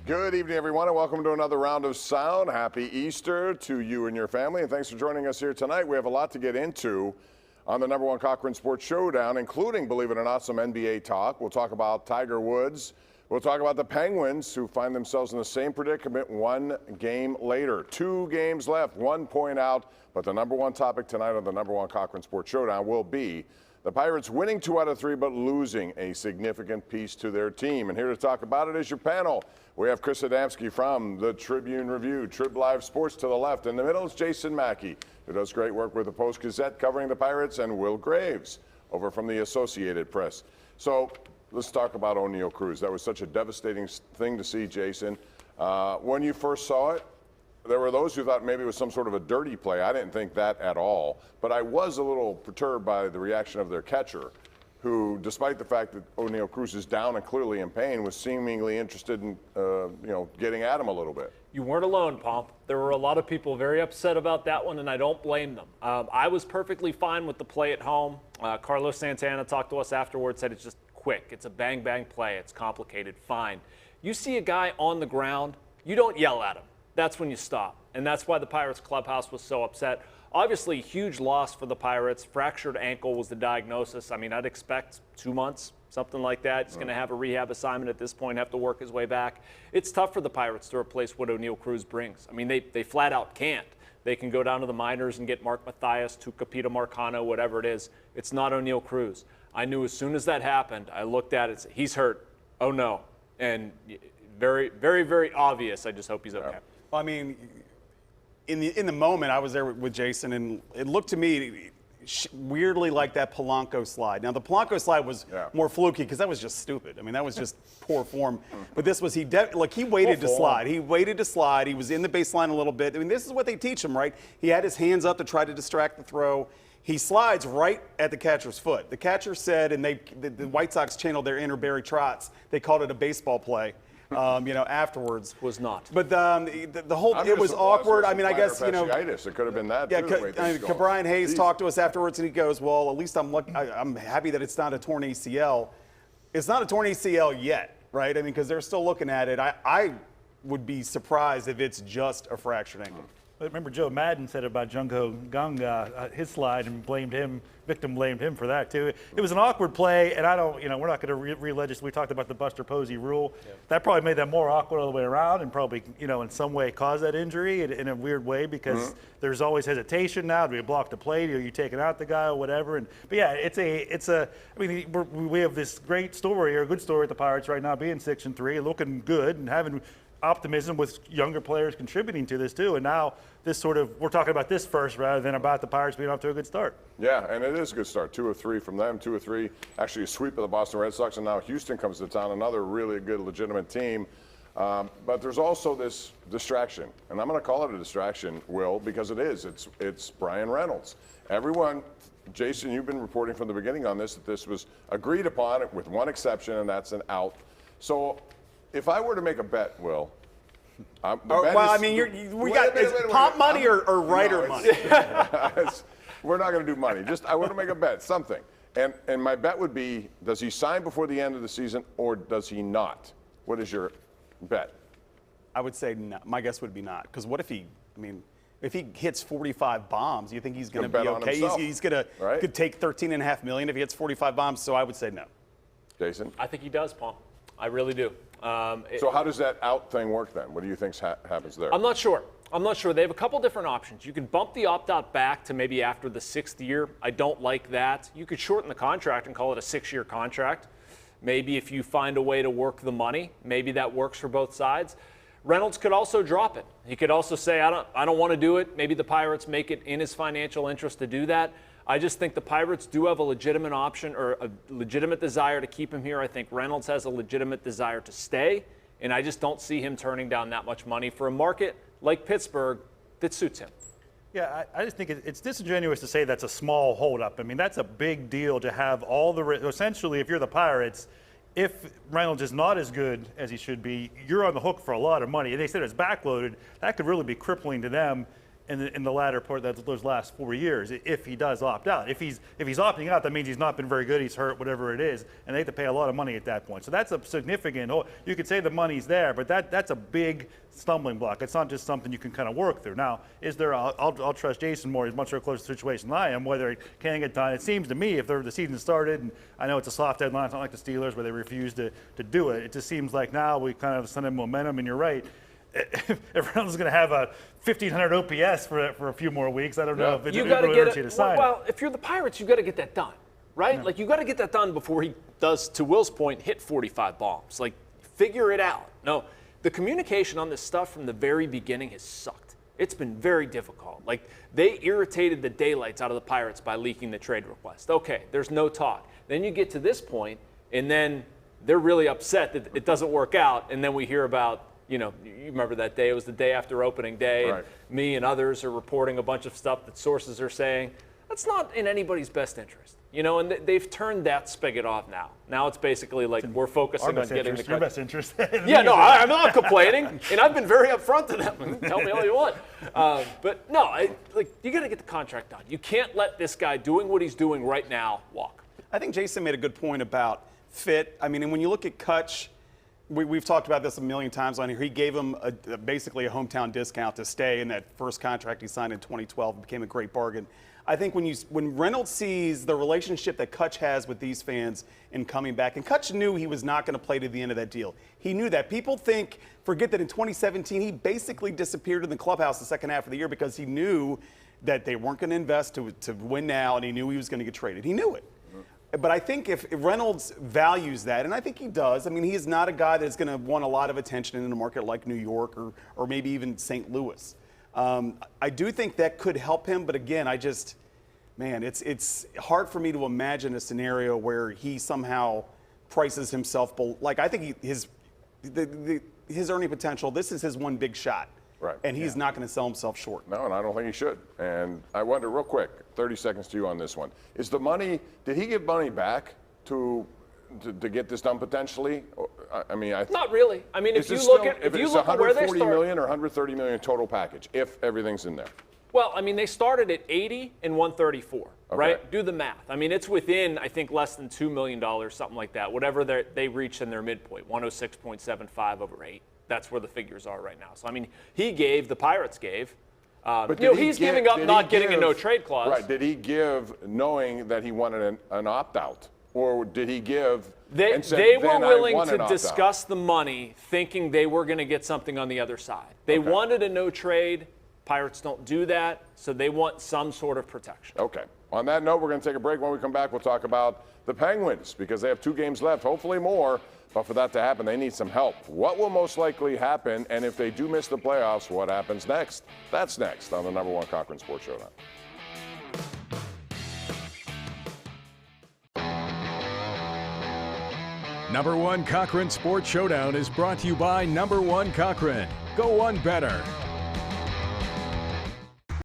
Good evening, everyone, and welcome to another round of sound. Happy Easter to you and your family, and thanks for joining us here tonight. We have a lot to get into on the #1 Cochran Sports Showdown, including, believe it or not, some NBA talk. We'll talk about Tiger Woods. We'll talk about the Penguins, who find themselves in the same predicament one game later. 2 games left, 1 point out, but the #1 topic tonight on the #1 Cochran Sports Showdown will be the Pirates winning 2 out of 3, but losing a significant piece to their team. And here to talk about it is your panel. We have Chris Adamski from the Tribune Review, Trib Live Sports to the left. In the middle is Jason Mackey, who does great work with the Post-Gazette covering the Pirates, and Will Graves over from the Associated Press. So let's talk about O'Neal Cruz. That was such a devastating thing to see, Jason. When you first saw it, there were those who thought maybe it was some sort of a dirty play. I didn't think that at all. But I was a little perturbed by the reaction of their catcher, who, despite the fact that O'Neal Cruz is down and clearly in pain, was seemingly interested in, getting at him a little bit. You weren't alone, Pomp. There were a lot of people very upset about that one, and I don't blame them. I was perfectly fine with the play at home. Carlos Santana talked to us afterwards, said it's just quick. It's a bang-bang play. It's complicated. Fine. You see a guy on the ground, you don't yell at him. That's when you stop. And that's why the Pirates clubhouse was so upset. Obviously, huge loss for the Pirates. Fractured ankle was the diagnosis. I mean, I'd expect 2 months, something like that. He's going to have a rehab assignment at this point, have to work his way back. It's tough for the Pirates to replace what O'Neal Cruz brings. I mean, they flat out can't. They can go down to the minors and get Mark Mathias, Tucapita Marcano, whatever it is. It's not O'Neal Cruz. I knew as soon as that happened, I looked at it, he's hurt. Oh, no. And very, very, very obvious. I just hope he's okay. Yeah. I mean, in the moment, I was there with Jason, and it looked to me weirdly like that Polanco slide. Now, the Polanco slide was more fluky because that was just stupid. I mean, that was just poor form. But this was, he waited to slide. He waited to slide. He was in the baseline a little bit. I mean, this is what they teach him, right? He had his hands up to try to distract the throw. He slides right at the catcher's foot. The catcher said, and the White Sox channeled their inner Barry Trotz, they called it a baseball play. Afterwards. Was not. But the whole, it was awkward. I mean, I guess, it could have been that. Yeah, Brian Hayes talked to us afterwards, and he goes, well, at least I'm happy that it's not a torn ACL. It's not a torn ACL yet, right? I mean, because they're still looking at it. I would be surprised if it's just a fractured ankle. But remember, Joe Madden said about Junko Ganga, his slide, and victim blamed him for that too. It was an awkward play, and we're not going to re-legislate. We talked about the Buster Posey rule. Yep. That probably made that more awkward all the way around, and probably, in some way caused that injury in a weird way, because there's always hesitation now. Do you block the play? Are you taking out the guy or whatever? But yeah, we have this great story, or a good story at the Pirates right now, being 6-3, looking good, and having optimism with younger players contributing to this too. And now this we're talking about this first rather than about the Pirates being off to a good start. Yeah, and it is a good start. 2 of 3 from them, 2 of 3. Actually a sweep of the Boston Red Sox, and now Houston comes to town, another really good, legitimate team. But there's also this distraction, and I'm going to call it a distraction, Will, because it is. It's Bryan Reynolds. Everyone, Jason, you've been reporting from the beginning on this, that this was agreed upon with one exception, and that's an out. So if I were to make a bet, Will, it's pop money or writer money? We're not going to do money. I want to make a bet, something. And my bet would be, does he sign before the end of the season, or does he not? What is your bet? I would say no. My guess would be not. Because what if he hits 45 bombs, you think he's going to be okay? He's going to could take $13.5 million if he hits 45 bombs, so I would say no. Jason? I think he does, Paul. I really do. So how does that out thing work then? What do you think happens there? I'm not sure. They have a couple different options. You can bump the opt-out back to maybe after the 6th year. I don't like that. You could shorten the contract and call it a 6-year contract. Maybe if you find a way to work the money, maybe that works for both sides. Reynolds could also drop it. He could also say, I don't want to do it. Maybe the Pirates make it in his financial interest to do that. I just think the Pirates do have a legitimate option or a legitimate desire to keep him here. I think Reynolds has a legitimate desire to stay, and I just don't see him turning down that much money for a market like Pittsburgh that suits him. Yeah, I just think it's disingenuous to say that's a small holdup. I mean, that's a big deal to have all essentially, if you're the Pirates, if Reynolds is not as good as he should be, you're on the hook for a lot of money. And they said it's backloaded. That could really be crippling to them in the latter part of those last 4 years, if he does opt out. If he's opting out, that means he's not been very good, he's hurt, whatever it is, and they have to pay a lot of money at that point. So that's a significant, you could say the money's there, but that's a big stumbling block. It's not just something you can kind of work through. Now, is there, I'll trust Jason more, he's much more close to the situation than I am, whether it can get done. It seems to me, if the season started, and I know it's a soft deadline, it's not like the Steelers where they refuse to do it. It just seems like now we kind of send in momentum, and you're right. If Reynolds is going to have a 1,500 OPS for a few more weeks, I don't know if it's really urgent to sign. Well, if you're the Pirates, you got to get that done, right? Like you got to get that done before he does, to Will's point, hit 45 bombs. Like figure it out. No, the communication on this stuff from the very beginning has sucked. It's been very difficult. Like they irritated the daylights out of the Pirates by leaking the trade request. Okay, there's no talk. Then you get to this point, and then they're really upset that it doesn't work out, and then we hear about. You remember that day. It was the day after opening day, right. And me and others are reporting a bunch of stuff that sources are saying that's not in anybody's best interest. And they've turned that spigot off now. Now it's basically like we're focusing on getting your best interest. Yeah, no, I'm not complaining, and I've been very upfront to them. Tell me all you want, but no, you got to get the contract done. You can't let this guy doing what he's doing right now walk. I think Jason made a good point about fit. I mean, and when you look at Kutch. We've talked about this a million times on here. He gave him basically a hometown discount to stay in that first contract he signed in 2012. It became a great bargain. I think when Reynolds sees the relationship that Kutch has with these fans in coming back, and Kutch knew he was not going to play to the end of that deal. He knew that. People forget that in 2017 he basically disappeared in the clubhouse the second half of the year because he knew that they weren't going to invest to win now, and he knew he was going to get traded. He knew it. But I think if Reynolds values that, and I think he does, I mean, he is not a guy that's going to want a lot of attention in a market like New York or maybe even St. Louis. I do think that could help him, but again, it's hard for me to imagine a scenario where he somehow prices himself. Like, I think his earning potential, this is his one big shot. Right. And he's not going to sell himself short. No, and I don't think he should. And I wonder, real quick, 30 seconds to you on this one. Is the money, did he give money back to get this done potentially? I mean, not really. I mean, if you look at where they $140 million or $130 million total package, if everything's in there. Well, I mean, they started at 80 and 134, okay. Right? Do the math. I mean, it's within, I think, less than $2 million, something like that. Whatever they reached in their midpoint, 106.75 over 8. That's where the figures are right now. So, I mean, the Pirates gave. But he's giving up not getting a no-trade clause. Right. Did he give knowing that he wanted an opt-out? Or did he give and said, they were willing to discuss the money thinking they were going to get something on the other side. They wanted a no-trade. Pirates don't do that, so they want some sort of protection. Okay. On that note, we're going to take a break. When we come back, we'll talk about the Penguins because they have 2 games left, hopefully more. But for that to happen, they need some help. What will most likely happen? And if they do miss the playoffs, what happens next? That's next on the #1 Cochran Sports Showdown. #1 Cochran Sports Showdown is brought to you by #1 Cochran. Go one better.